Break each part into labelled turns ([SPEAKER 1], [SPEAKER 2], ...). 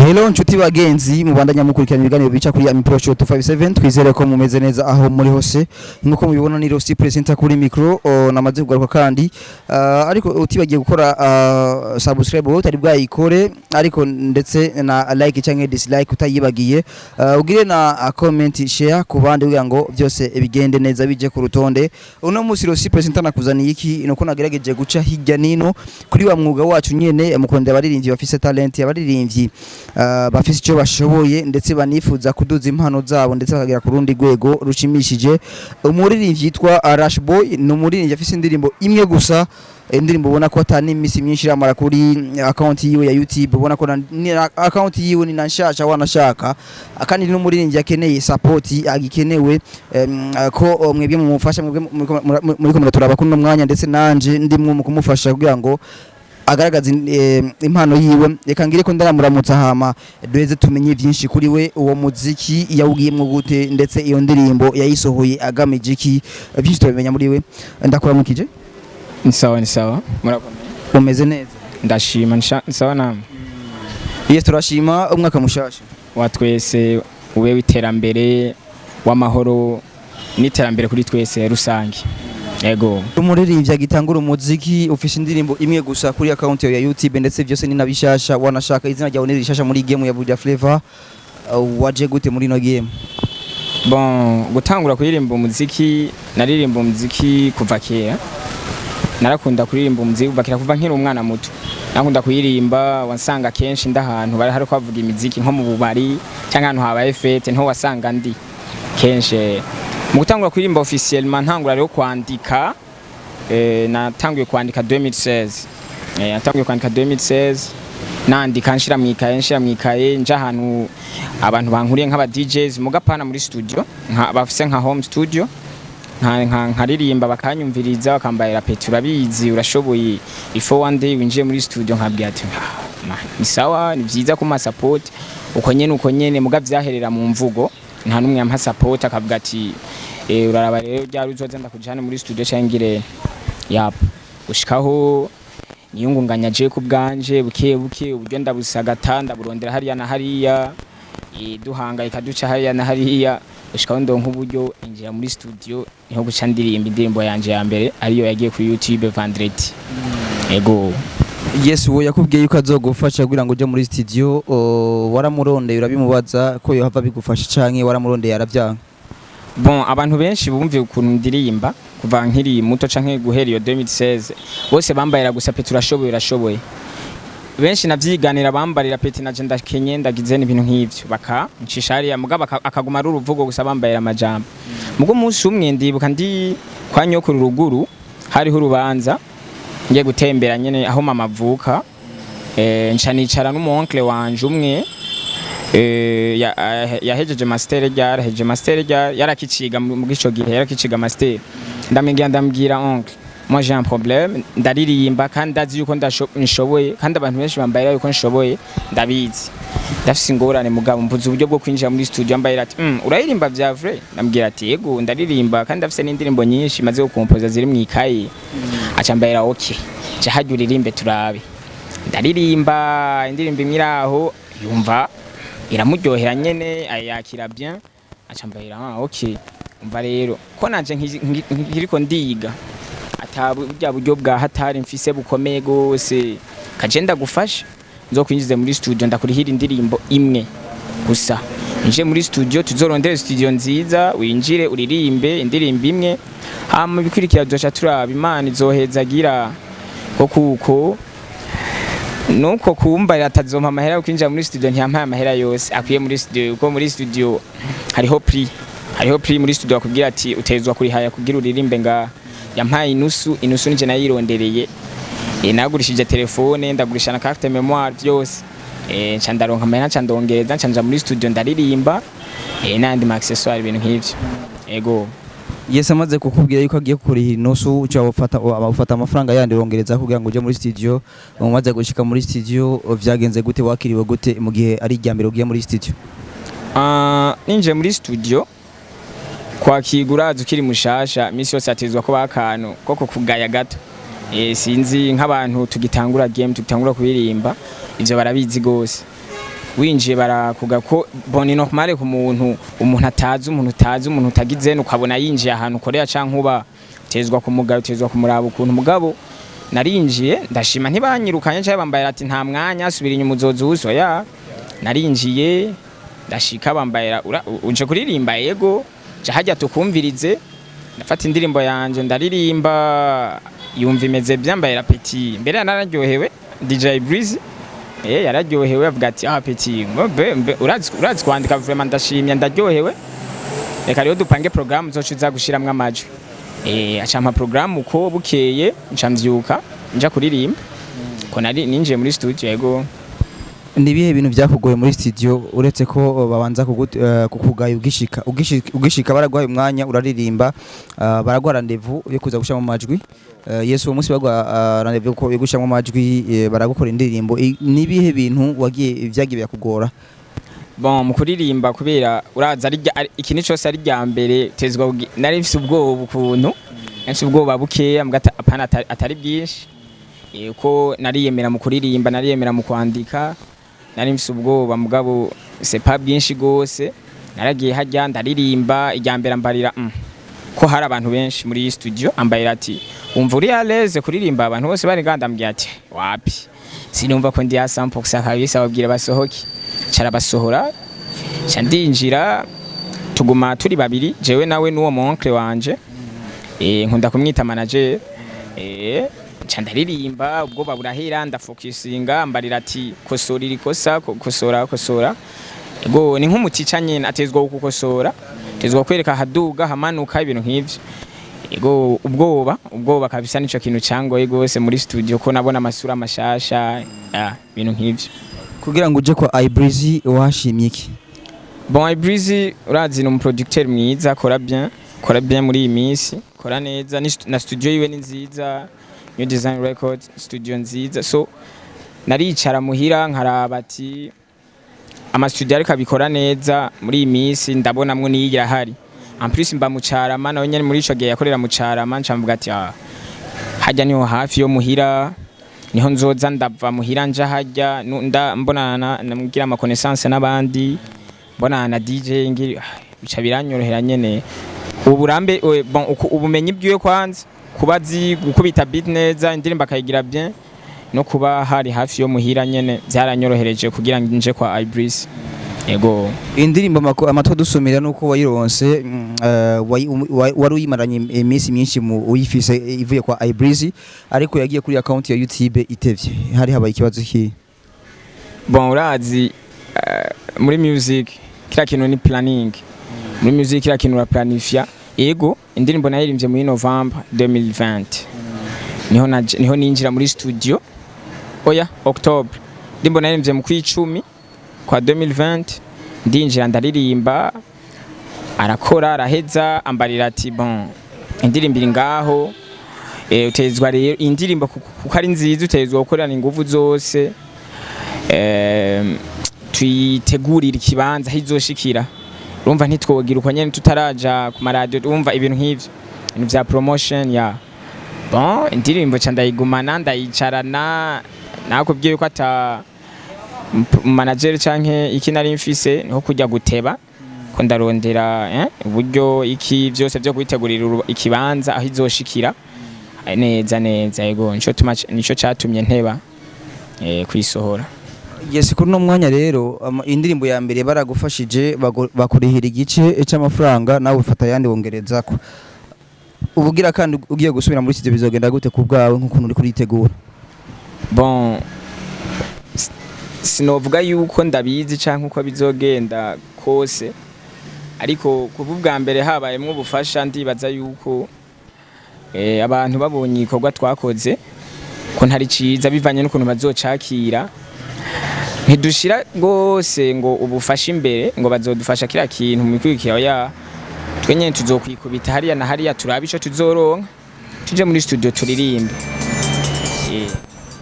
[SPEAKER 1] Hello nshuti bagenzi mubandanya mukurikirana ibiganiro bica kuri Amipro Show257 twizere ko mumeze neza aho muri hose nkuko mubibona ni Rosti presenter kuri micro namaze kugaruka kandi ariko utibagiye gukora subscribe utari bwayikore ariko ndetse na like canke dislike utayibagiye ugire na comment share ku bandi kugira ngo byose bigende neza bije ku rutonde uno musi Rosti presenter nakuzaniye iki nuko nagerageje guca hirya nino kuri wa mwuga wacu nyene mukonde abaririmbyi bafise talent abaririmbyi bafise icyo bashoboye ndetse banifuza kuduza impano zabo ndetse bakagera ku rundi rwego rushimishije umuririmbyi yitwa Rush Boy no muririmbyi afise indirimbo imwe gusa indirimbo ubona ko atani imisi myinshi ramara kuri account yiwe ya YouTube ubona ko account yiwe ni Nsishaka wanashaka akandi no muririmbyi akeneye support agikenewe ko mwebwe mumufasha mwebwe muri ko turaba kuno mwanya ndetse nanje ndimwe mu kumufasha kugira ngo agaragaza impano yiwe reka ngire ko ndaramutsa hama duheze tumenye byinshi kuri we uwo muziki yawugiyemo gute ndetse iyo ndirimbo yayisohoye agamije iki byinshi tubimenya muri we ndakuramukije
[SPEAKER 2] ni sawa murakomeye
[SPEAKER 1] umeze neza
[SPEAKER 2] ndashima ni sawa namwe
[SPEAKER 1] yes turashima umwaka mushasha
[SPEAKER 2] wa twese ube witerambere w'amahoro n'iterambere kuri twese rusange Ego
[SPEAKER 1] umuririmbyi agitangura umuziki ufise indirimbo imwe gusa kuri account ya YouTube ndetse byose ni nabishasha wanashaka izina ryawe ni rishasha muri game ya Buja Flavor waje gute muri no game
[SPEAKER 2] bon gutangura kuririmba umuziki naririmba umuziki kuva kera narakunda kuririmba umuziki bakira kuva nkiri umwana muto nakunda kuyirimba wansanga kenshi ndahantu bari hari kwavuga imiziki nko mu bubari cyangwa ahantu habaye fete nto wasanga ndi kenshi mu gutangura kuririmba officiellement ntangura rero kwandika natanguye kwandika 2016 natanguye kwandika 2016 nandika nshira mwikaye nja ahantu abantu bankuriye nk'aba DJs mugapana muri studio bafise nka home studio nkaririmba bakanyumviriza bakambayira peti urabizi urashoboye ifo one day winjiye muri studio nkabwira ati ni sawa ni byiza kuma support uko nyene mugavyaherera mu mvugo nta numwe yampa support akavuga ati uraraba rero byari uzoza ndakujana muri studio cyangire yap gushikaho niyungunganya je ku bwanje buke uburyo ndabusagata ndaburondera hariya na hariya duhanga ikaduca hariya na hariya gushikaho ndonka uburyo injira muri studio niho guca ndirimba indirimbo yanje ya mbere ariyo yagiye kuri YouTube vendredi ego
[SPEAKER 1] yes wo yakubwiye yuko azogufasha kugira ngo uje muri studio waramurondeye urabimubaza ko yo hava bigufasha canke waramurondeye yaravyanka
[SPEAKER 2] bon abantu benshi bumviye ukuntu ndirimba kuva nkiri muto canke guhera iyo 2016 bose bambayira gusa peti urashoboye benshi navyiganira bambarira peti naje ndakenye ndagize n'ibintu nk'ivyo baka nshishariya mugaba akaguma ari uruvugo gusa bambayira amajambo mugo munsi umwe ndibuka ndi kwa nyokuru ruguru hariho urubanza ngiye gutembera nyene aho mama avuka nca nicara n'umuonkle wanje umwe yahejeje master yarakiciga mu gico gihe yarakiciga master ndambwira oncle moi j'ai un problème ndaririmba kandi ndazi yuko ndashoboye kandi abantu benshi bambayira yuko nshoboye ndabizi ndafise ingorane mugabo mpuze uburyo bwo kwinjira muri studio ambayira ati urayirimba vya vrai ndambwira ati yego ndaririmba kandi ndafise n'indirimbo nyinshi maze gukompoza ziri mu ikaye acambayira okay je hajya uririmbe turabe ndaririmba indirimbo imiraho yumva iramuryohera nyene ayakira bien acambayira okay umva rero ko nanje nkiriko ndiga atabujya buryo bwa hatari mfise bukomeye gose kagenda gufasha nzo kwinjize muri studio ndakurihira indirimbo imwe gusa nje muri studio tuzorondera studio nziza winjire uririmbe indirimbo imwe hama bikurikira docha turaba imana izoheza Gira kuko nuko kumba atazompa amahera kwinjira muri studio ntiyampaye amahera yose akwiye muri studio uko muri studio hariho prix muri studio akubwira ati utezwa kuri haya kugira uririmbe nga yampaye inusu nije nayirondereye nagurishije telefone ndagurisha na carte memoire byose nca ndaronka amahera nca ndongereza nca nja muri studio ndaririmba n'andi ma accessoire ibintu nk'ivyo ego
[SPEAKER 1] yes amaze kukubwira yuko agiye kurihira inusu cyo abafata amafaranga yandi rongereza kugira ngo uje muri studio umaze gushika muri studio vyagenze gute wakiriwe gute mu gihe ari ijyambere ugiye muri studio
[SPEAKER 2] ninje muri studio kwakigura zukiri mushasha misi yose atezwa ko bakano koko kugaya gato sinzi nk'abantu tugitangura game tugitangura kuririmba ivyo barabizi gose winjiye barakuga ko boni normale ku umuntu atazi umuntu utagize ukabona yinjiye ahantu ukorera canke uba tezwa kumuraba ukuntu mugabo narinjiye ndashima ntibanyirukanye cyangwa bambaye ati nta mwanya asubira inyuma uzoza uso ya narinjiye ndashika bambaye uje kuririmba yego hajya tukumvirize ndafata indirimbo yanje ndaririmba yumva imeze byambaye petit mbere nararyohewe DJ Breeze yararyohewe avuga ati petit urazi kwandika vraiment ndashimye ndaryohewe reka rero dupange programme zocuza gushiramwe amajwi acampa programme uko bukeye ncamvyuka nja kuririmba ko nari ninjiye muri studio yego.
[SPEAKER 1] Nibihe bintu byakugoye muri studio uretse ko babanza kukugaya ugishika baragwaye umwanya uraririmba baragwa rendezvous yo kuza gushama amajwi Yesu uwo munsi bagwa rendezvous ko yo gushama amajwi baragukora indirimbo nibihe bintu wagiye byagiye byakugora?
[SPEAKER 2] Bon mu kuririmba kubera uraza ari ikintu cyose ari rya mbere tezwa nari mfise ubwoba ukuntu nfise ubwoba bukeya mugata apana atari bwinshi uko nariyemera mu kuririmba nariyemera mu kwandika nari mfise ubwoba mugabo c'est pas bwinshi gose naragiye hajya ndaririmba ijya mbere ambarira ko hari abantu benshi muri studio ambarira ati umva uri à l'aise kuririmba abantu bose bari gandambye ati wapi sinumva ko ndi ya 100% kabisa babwira basohoke cara basohora cyandinjira tuguma turi babiri jewe nawe n'uwo moncle wanje nkunda kumwita manager ndaririmba ubwo baburahera ndafocusinga ambarira ati kosora irikosa kosora ego ni nk'umutica nyene atezwa gukosora tezwa kwereka haduga hamanuka ibintu nk'ivyo ego ubwoba kabisa nico kintu cyangoye gose muri studio ko nabona amasura mashasha ibintu nk'ivyo.
[SPEAKER 1] Kugira ngo uje kwa Ibreezy washimye iki?
[SPEAKER 2] Bon Ibreezy urazi no producteur mwiza akora bien muri iyi minsi kora neza na studio yiwe ni nziza New Design Records studio nziza so naricara muhira nkaraba ati ama studio ariko abikora neza muri iyi minsi ndabonamwe niyigira hari en plus mba mucarama nawe nyene muri ico gihe yakorera mucarama ncamvuga ati hajya niho hafi yo muhira niho nzoza ndava muhira nja hajya mbonana namugira ama connaissance n'abandi mbonana na DJ ngiri bica biranyorohera nyene uburambe bon ubumenyi bwiwe kwanza kubazi gukubita beat neza indirimbo akayigira bien no kuba hari hafi yo muhira nyene byaranyorohereje kugira ngo nje kwa Ibreezy ego.
[SPEAKER 1] Indirimbo amatwa dusomera nuko wayironse wari uyimaranye iminsi myinshi mu uyifise ivuye kwa Ibreezy ariko yagiye kuri account ya YouTube itevye hari habaye ikibazo ki?
[SPEAKER 2] Bon urazi muri music kila kintu ni planning muri music kila kintu planifia ego indirimbo nayirimbye muri November 2020 niho ninjira muri studio October indirimbo nayirimbye mu kwicumi kwa 2020 ndinjira ndaririmba arakora araheza ambarira ati bon indirimbo iri ngaho utezwa rero indirimbo kuko ari nziza utezwa gukorana ingufu zose tuyitegurira ikibanza hizoshikira urumva ntitwogira uko nyene tutaraja ku radio urumva ibintu nk'ivyo ibintu vya promotion ya bon indirimbo ndayigumana ndayicarana nakubwiye ko ata manager canke iki nari mfise niho kujya guteba ko ndarondera uburyo iki byose byo kwitegurira ikibanza aho izoshikira neza yego nico catumye nteba kwisohora.
[SPEAKER 1] Yes kuri no mwanya rero indirimbo ya mbere baragufashije bakurihira igice cy'amafaranga nawe ufata yandi wongerezako ubugira kandi ugiye gusubira muri studio bizogenda gute kubwawe nk'ukuntu uri kuritegura?
[SPEAKER 2] Bon sinovuga yuko ndabizi canke uko bizogenda kose ariko kububwa mbere habayemwe ubufasha ndibaza yuko abantu babonye ikorwa twakoze ko ntari ciza bivanye n'ukuntu bazocakira ntidushira gose ngo ubufasha imbere ngo bazodufasha kira kintu mu kwikira ya twenye tuzokwikubita hariya na hariya turabico tuzoronka tuje muri studio turirimbe.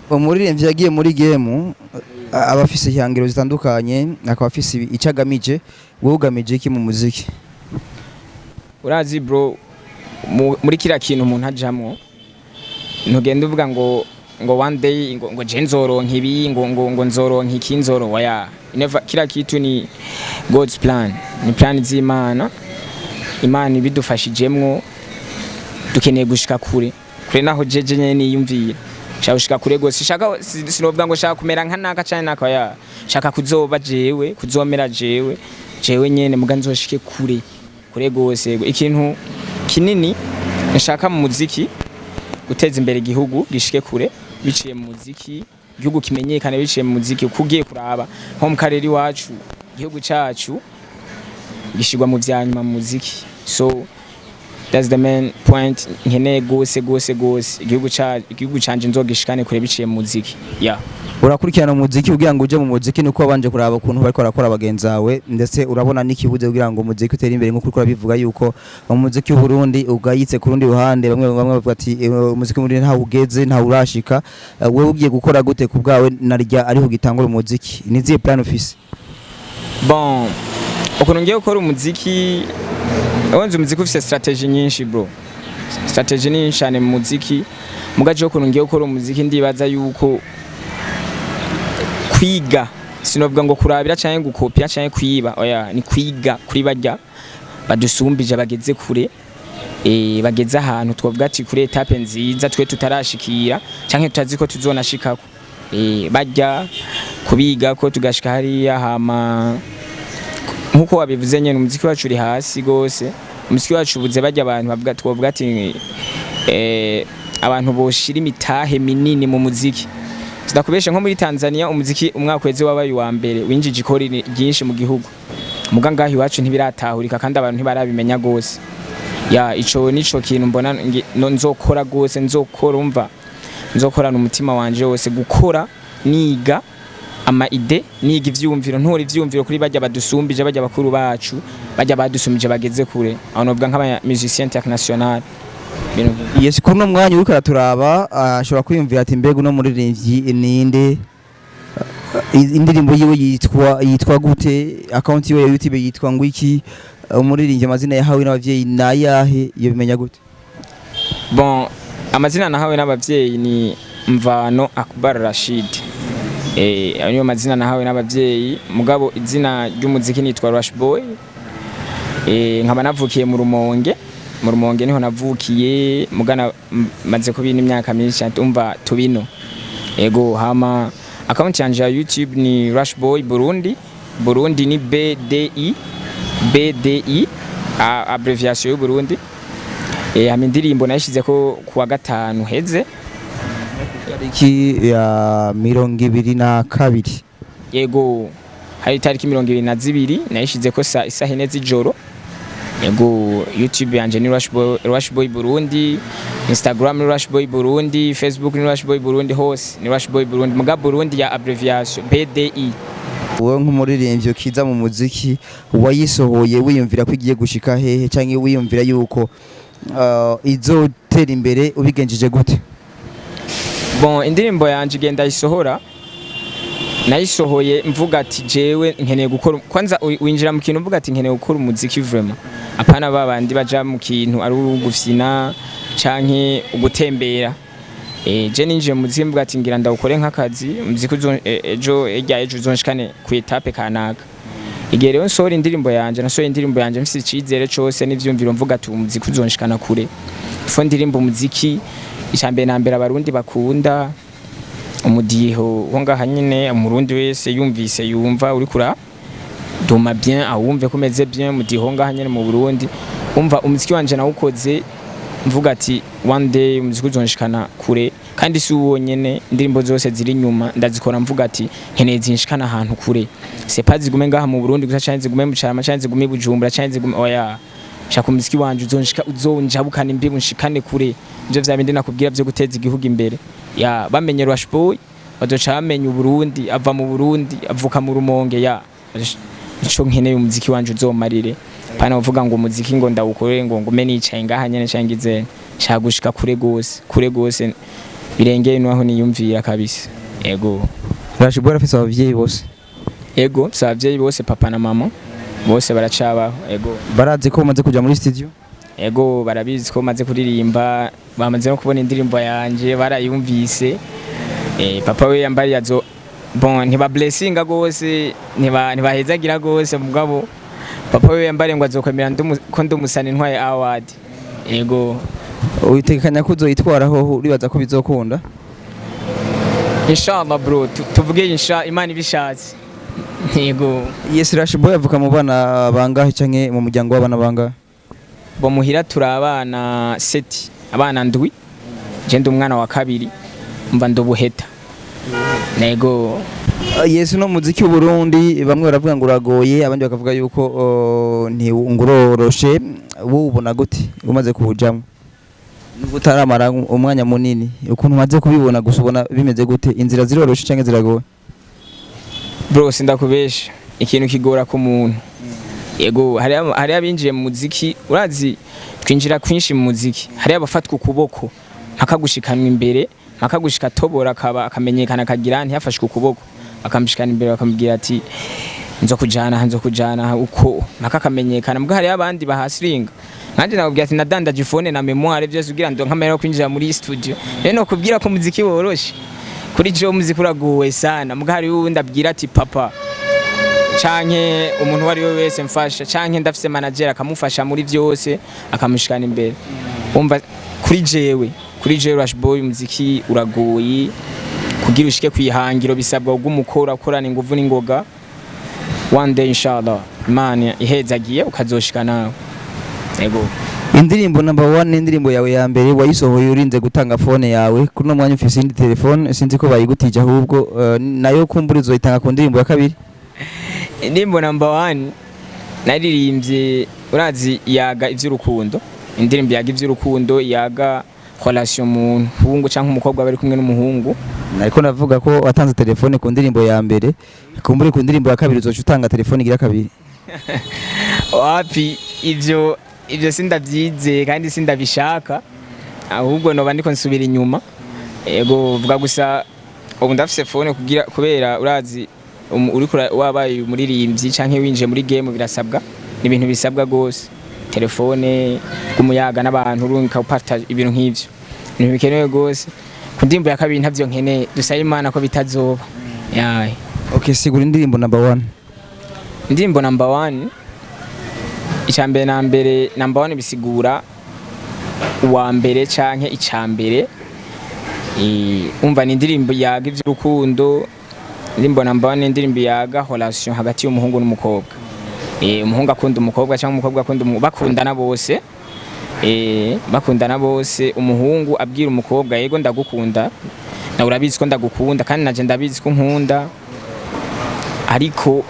[SPEAKER 1] Umuririmbyi yagiye muri game abafise ihangiro zitandukanye akaba afise icagamije wogamije iki mu muziki?
[SPEAKER 2] Urazi bro muri kira kintu umuntu ajamwo ntugenda uvuga ngo one day ngo je nzoronka ibi ngo nzoronka iki nzoro waya never kila kitu ni God's plan, ni plan z'Imana. Imana ibidufashijemwo dukeneye gushika kure naho jeje nyene niyumvira shaka gushika kure gose shaka sinovuga ngo shaka kumera nka naka cyane naka ya shaka kuzoba jewe kuzomera jewe nyene muga nzoshike kure gose ikintu kinini nshaka mu muziki guteza imbere igihugu gishike kure biciye mu muziki igihugu kimenyekane biciye mu muziki kugiye kuraba nko mu karere iwacu igihugu cyacu gishigwa mu vyanyuma mu muziki. So that's the main point nkeneye gose igihugu canje nzogishikane kure biciye mu muziki. Yeah,
[SPEAKER 1] urakurikirana umuziki kugira ngo uje mu muziki nuko wabanje kuraba ukuntu bariko barakora bagenzawe ndetse urabona n'ikibuze kugira ngo umuziki utere imbere nko kurikora bivuga yuko mu muziki w'u Burundi ugayitse ku rundi ruhande bamwe bavuga ati umuziki muri nta ugeze nta urashika wewe ugiye gukora gute ku bwawe narya ariho gitangura umuziki niziye plan Ufise?
[SPEAKER 2] Bon, ukuntu ngiye gukora umuziki Wanzu muziki ufise strategy nyinshi bro. Strategy nyinshi cyane mu muziki. Mugaje ukuntu ngiye gukora umuziki ndibaza yuko kwiga sinovuga ngo kurabira cyane gukopia cyane kwiba. Oya ni kwiga kuri bajya badusumbije bageze kure. Bageze ahantu twavuga ati kuri etape nziza twe tutarashikira cyane tutazi ko tuzonashikako. Bajya kubiga ko tugashika hariya hama nkuko wabivuze nyene umuziki wacu uri hasi gose. Umuziki wacu buze bajya abantu bavuga twovuga ati abantu boshira imitahe minini mu muziki. Sidakubesha nko muri Tanzania umuziki umwakweze wabaye wa mbere winjije ikori ryinshi mu gihugu. Muga ngahi wacu ntibiratahurika kandi abantu ntibarabimenya gose. Ya ico nico kintu mbona nzokora gose nzokorana umutima wanje wose gukora niga ama ide niga ivyumviro ntori ivyumviro kuri bajya badusumbije bajya bakuru bacu bajya badusumbije bageze kure aho novuga nk'aba musicien international.
[SPEAKER 1] Yes, kuno mwanya uriko araturaba ashobora kwiyumvira ati mbega no muririmbyi ninde indirimbo yiwe yitwa gute, account yiwe ya YouTube yitwa ngwiki, umuririmbyi amazina yahawe n'abavyeyi nayahe iyo bimenya gute?
[SPEAKER 2] Bon, amazina nahawe n'abavyeyi ni Mvano Akbar Rashid. Ayo mazina nahawe n'abavyeyi mugabo izina ry'umuziki nitwa Rush Boy. Nkaba navukiye mu Rumonge niho navukiye mugana maze ko bintu imyaka myinshi umva tubino. Ego hama account yanje ya YouTube ni Rush Boy Burundi ni BDI abbreviation y'u Burundi. Hama indirimbo nashize ko kuwa gatanu heze
[SPEAKER 1] tariki ya 22.
[SPEAKER 2] Yego hari tariki 22 nayishize ko isaha 4 z'ijoro. Yego YouTube yanje ni Rush Boy Burundi, Instagram ni Rush Boy Burundi, Facebook ni Rush Boy Burundi, hose ni Rush Boy Burundi muga Burundi ya abbreviation BDI.
[SPEAKER 1] Wowe nk'umuririmbyi kiza mu muziki wayisohoye wiyumvira ko igiye gushika hehe canke wiyumvira yuko izotera imbere ubigenjeje gute?
[SPEAKER 2] Bon, indirimbo yanje igenda isohora nayisohoye mvuga ati jewe nkeneye gukora kwanza winjira mu kintu mvuga ati nkeneye gukora umuziki vraiment apana babandi baja mu kintu ari ugufyina canke ugutembera. Je ninjiye mu muziki mvuga ati ngira ndawukore nk'akazi umuziki ejo uzonshikane ku etape kanaka. Igihe rero nsohora indirimbo yanje nasohoye indirimbo yanje mfise icizere cose n'ivyumviro mvuga ati umuziki uzonshikana kure. Fo ndirimbo umuziki icambere na mbere abarundi bakunda umudiho wongaha nyine umurundi wese yumvise yumva uri kura doma bien awumve komeze bien umudiho ngaha nyine mu Burundi umva umuziki wanje nawukoze mvuga ati one day umuziki uzonshikana kure kandi si uwo nyene indirimbo zose ziri nyuma ndazikora mvuga ati nkeneye zinshikana ahantu kure c'est pas zigume ngaha mu Burundi gusa cyane zigume mu Carama cyane zigume Bujumbura cyane zigume oya shaka umuziki wanje uzonjabukana imbibu nshikane kure ivyo vyabindi nakubwira byo guteza igihugu imbere. Ya bamenye Rush Boy badoca bamenye Burundi ava mu Burundi avuka mu Rumonge. Ya ico nkeneye umuziki wanje uzomarire pana uvuga ngo umuziki ngo ndawukore ngo ngume nicaye ngaha nyene cangize shagushika kure gose birengeye naho niyumvira kabisa. Ego
[SPEAKER 1] Rush Boy afise abavyeyi bose?
[SPEAKER 2] Ego abavyeyi bose papa na mama bose baracabaho. Ego
[SPEAKER 1] barazi ko umaze kuja muri studio?
[SPEAKER 2] Ego barabizi ko maze kuririmba bamaze no kubona indirimbo yanje barayumvise. Papa we yambari bon ntiba blessinga gose ntibahezagira gose mugabo papa we yambare ngo azokwemera ko Umusani ntwaye award yego
[SPEAKER 1] uyitekanya ko uzoyitwaraho uribaza ko bizokunda
[SPEAKER 2] inshallah bro tuvuge inshallah Imana ibishatse yego
[SPEAKER 1] yes Rush Boy avuka mu bana bangahe canke mu muryango w'abana bangahe
[SPEAKER 2] bo muhira turabana 7 abana ndwi je ndi umwana wa kabiri mva ndobuheta nego
[SPEAKER 1] yes no muziki w'Uburundi bamwe baravuga ngo uragoye abandi bakavuga yuko nguroroshe wowe ubona gute umaze kuhujamo utaramara umwanya munini ukuntu maze kubibona gusubona bimeze gute inzira ziroroshe canke ziragoye
[SPEAKER 2] bro sindakubesha ikintu kigora ku muntu yego hari abinjiye mu muziki urazi twinjira kwinshi mu muziki hari abafatwa ukuboko akagushikana imbere akagushika tobora akamenyekana kagira ntiyafashwe ukuboko akamushikana imbere bakamubwira ati nzokujana uko nakakamenyekana mbwa hari abandi bahasiringa kandi nakubwira ati nadandaje phone na memoire byose ugira ndo nkamera kwinjira muri studio rero kubwira ko muziki woroshe kuri jo muziki uragowe sana mbwa hari uwundi abwira ati papa canke umuntu wari we wese mfasha canke ndafise manager akamufasha muri byose akamushikana imbere umva kuri jewe Rush Boy muziki uragoye kugira ushike kwihangiro bisabwa gumukora ukorana inguvu n'ingoga one day inshallah Imana ihezagiye ukazoshika nawe yego
[SPEAKER 1] indirimbo number 1 indirimbo yawe ya mbere wayisohoye urinze gutanga phone yawe kuri no mwanya ufise indi telefone sinzi ko bayigutije ahubwo nayo kumburizo itanga ku ndirimbo ya kabiri
[SPEAKER 2] indirimbo number 1 naririmbye urazi yaga ivy'urukundo indirimbo yaga ivy'urukundo yaga relation muhungu canke umukobwa bari kumwe n'umuhungu
[SPEAKER 1] ariko navuga ko watanze telefone ku ndirimbo ya mbere kumburi ku ndirimbo ya kabiri uzoca utanga telefone igira kabiri
[SPEAKER 2] wapi ivyo sindavyize kandi sindabishaka ahubwo noba ndiko nsubira inyuma yego vuga gusa ubu ndafise phone kugira kubera urazi uriko wabaye umuririmbyi canke winje muri game birasabwa ni ibintu bisabwa gose telefone kumuyaga n'abantu urunka upartage ibintu nk'ivyo ibintu bikenewe gose ku ndirimbo ya kabiri ntavyo nkeneye dusaba Imana ko bitazoba yaye
[SPEAKER 1] okay sigura indirimbo number 1
[SPEAKER 2] indirimbo number 1 icambere na mbere number 1 bisigura uwa mbere canke icambere umva ni indirimbo yaga ivy'urukundo indirimbo number 1 indirimbo yaga relation hagati y'umuhungu n'umukobwa umuhungu akunda umukobwa cyangwa umukobwa akunda bakundana bose umuhungu abwira umukobwa yego ndagukunda na urabizi ko ndagukunda kandi naje ndabizi ko nkunda ariko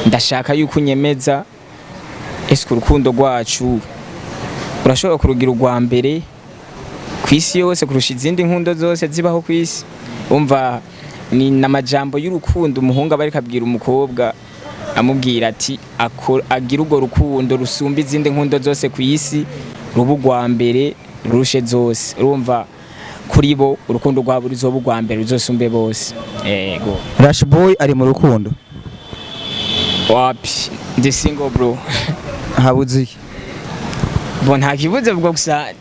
[SPEAKER 2] ndashaka yuko unyemeza ese urukundo rwacu urashobora kurugira urwa mbere kwisi yose kurusha izindi nkundo zose zibaho kwisi umva ni namajambo y'urukundo umuhungu abari kabwira umukobwa amubwira ati agira urwo rukundo rusumba izindi nkundo zose ku isi rubugwa mbere rushe zose urumva kuri bo urukundo rwabo ruzobugwa mbere ruzosumbe bose yego
[SPEAKER 1] Rush Boy ari mu rukundo
[SPEAKER 2] wapi ndi single bro
[SPEAKER 1] habuzi
[SPEAKER 2] bon hakibuze bwo gusa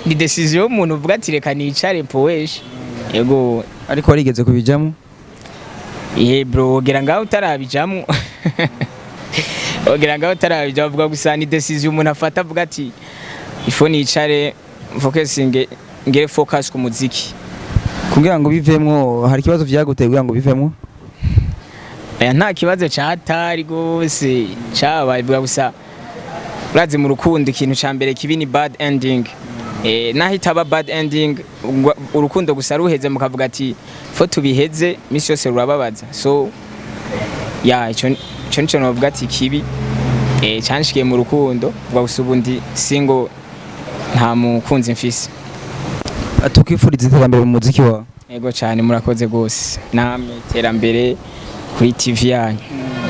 [SPEAKER 2] ni decision y'umuntu uvuga ati reka nicare poeshe yego
[SPEAKER 1] ariko warigeze kubijamo
[SPEAKER 2] bro ogera ngaho utarabijamo avuga gusa ni decision umuntu afata avuga ati ifone yicare focusing ngere focus ku muziki
[SPEAKER 1] kugira ngo bivemwo hari kibazo vyaguteye kugira ngo bivemwo
[SPEAKER 2] nta kibazo cyatari gose cyabaye bivuga gusa urazi mu rukundo ikintu ca mbere kibi ni bad ending nahitaba bad ending urukundo gusa ruheze mukavuga ati fo tubiheze misi yose rurababaza so ico nico novuga ati kibi canshikiye mu rukundo vuga gusa ubundi single nta mukunzi mfise
[SPEAKER 1] atukifuriza iterambere mu muziki wawe
[SPEAKER 2] yego cyane murakoze gose namwe iterambere kuri TV yanyu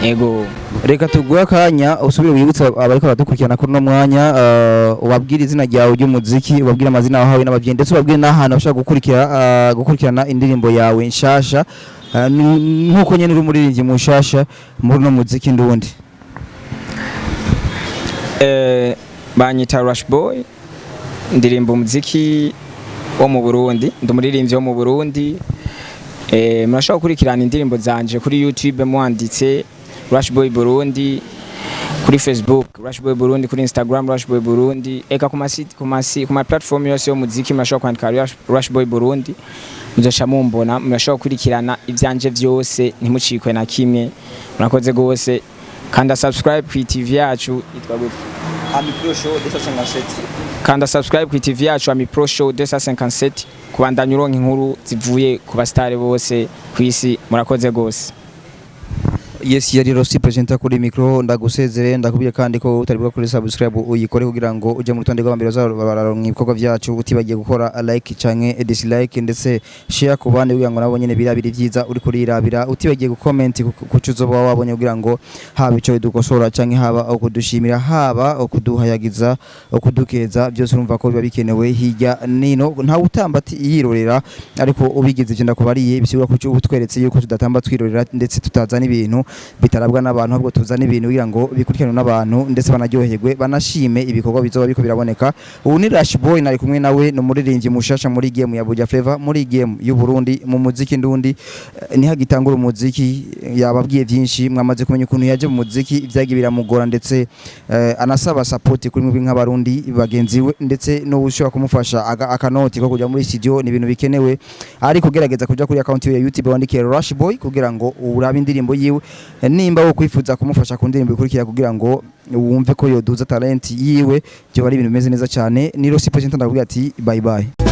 [SPEAKER 2] yego
[SPEAKER 1] reka tuguha akanya usubire wibutsa abariko baradukurikirana kuri no mwanya ubabwira izina ryawe ry'umuziki ubabwira amazina yawe n'abavyeyi ndetse ubabwire n'ahantu bashaka gukurikirana indirimbo yawe nshasha nkuko nyene uri umuririmbyi mu nshasha muri no muziki ndundi
[SPEAKER 2] banyita Rush Boy ndirimba umuziki wo mu Burundi ndumuririmbyi wo mu Burundi murashobora gukurikirana indirimbo zanje kuri YouTube mwanditse Rush Boy Burundi, kuri Facebook Rush Boy Burundi, kuri Instagram Rush Boy Burundi, eka kuma platform yose yo muziki murashobora kwandika Rush Boy Burundi, muzoca mumbona. Murashobora gukurikirana ivyanje vyose ntimucikwe na kimwe. Murakoze gose, kanda subscribe ku TV yacu itwa gute Amipro Show257, kanda subscribe ku TV yacu Amipro Show257 kubandanya uronka inkuru zivuye ku bastare bose kwisi. Murakoze gose.
[SPEAKER 1] Yes, yari Rosi presenter kuri micro, ndagusezere ndakubye kandi ko utari bwa kuri subscribe uyikore kugira ngo uje mu rutonde rw'abambere bazaronka ibikorwa byacu, utibagiye gukora like canke dislike ndetse share ku bandi kugira ngo nabo nyene birabiri vyiza uri kurirabira, utibagiye gu comment kucuzo baba wabonye kugira ngo haba ico dukosora canke haba okudushimira, haba okuduhayagiza, okudukeza, byose urumva ko biba bikenewe hirya nino. Nta utamba yirorera ariko ubigize ivyo ndakubariye bisigura ko utweretse yuko tudatamba twirorera ndetse tutazana ibintu bitarabwa n'abantu, ahubwo tuzana ibintu kugira ngo bikurikirane n'abantu ndetse banaryoherwe banashime ibikorwa bizoba biko biraboneka. Ubu ni Rush Boy, nari kumwe nawe n'umuririmbyi mushasha muri game ya Buja Flavor, muri game y'u Burundi mu muziki ndundi. Ni hagitangura umuziki yababwiye byinshi, mwamaze kumenya ukuntu yaje mu muziki, ibyagiye biramugora ndetse anasaba support kuri mwe nk'abarundi bagenzi we ndetse no ushobora kumufasha akanoti ko kujya muri studio, ni ibintu bikenewe. Ari kugerageza kuja kuri account ya YouTube wandikire Rush Boy kugira ngo urabe indirimbo yiwe, nimba wo kwifuza kumufasha ku ndirimbo ikurikira kugira ngo wumve ko yoduza talent yiwe, byo bari ibintu bimeze neza cyane. Ni Rosi presenter ndavuga ati bye bye.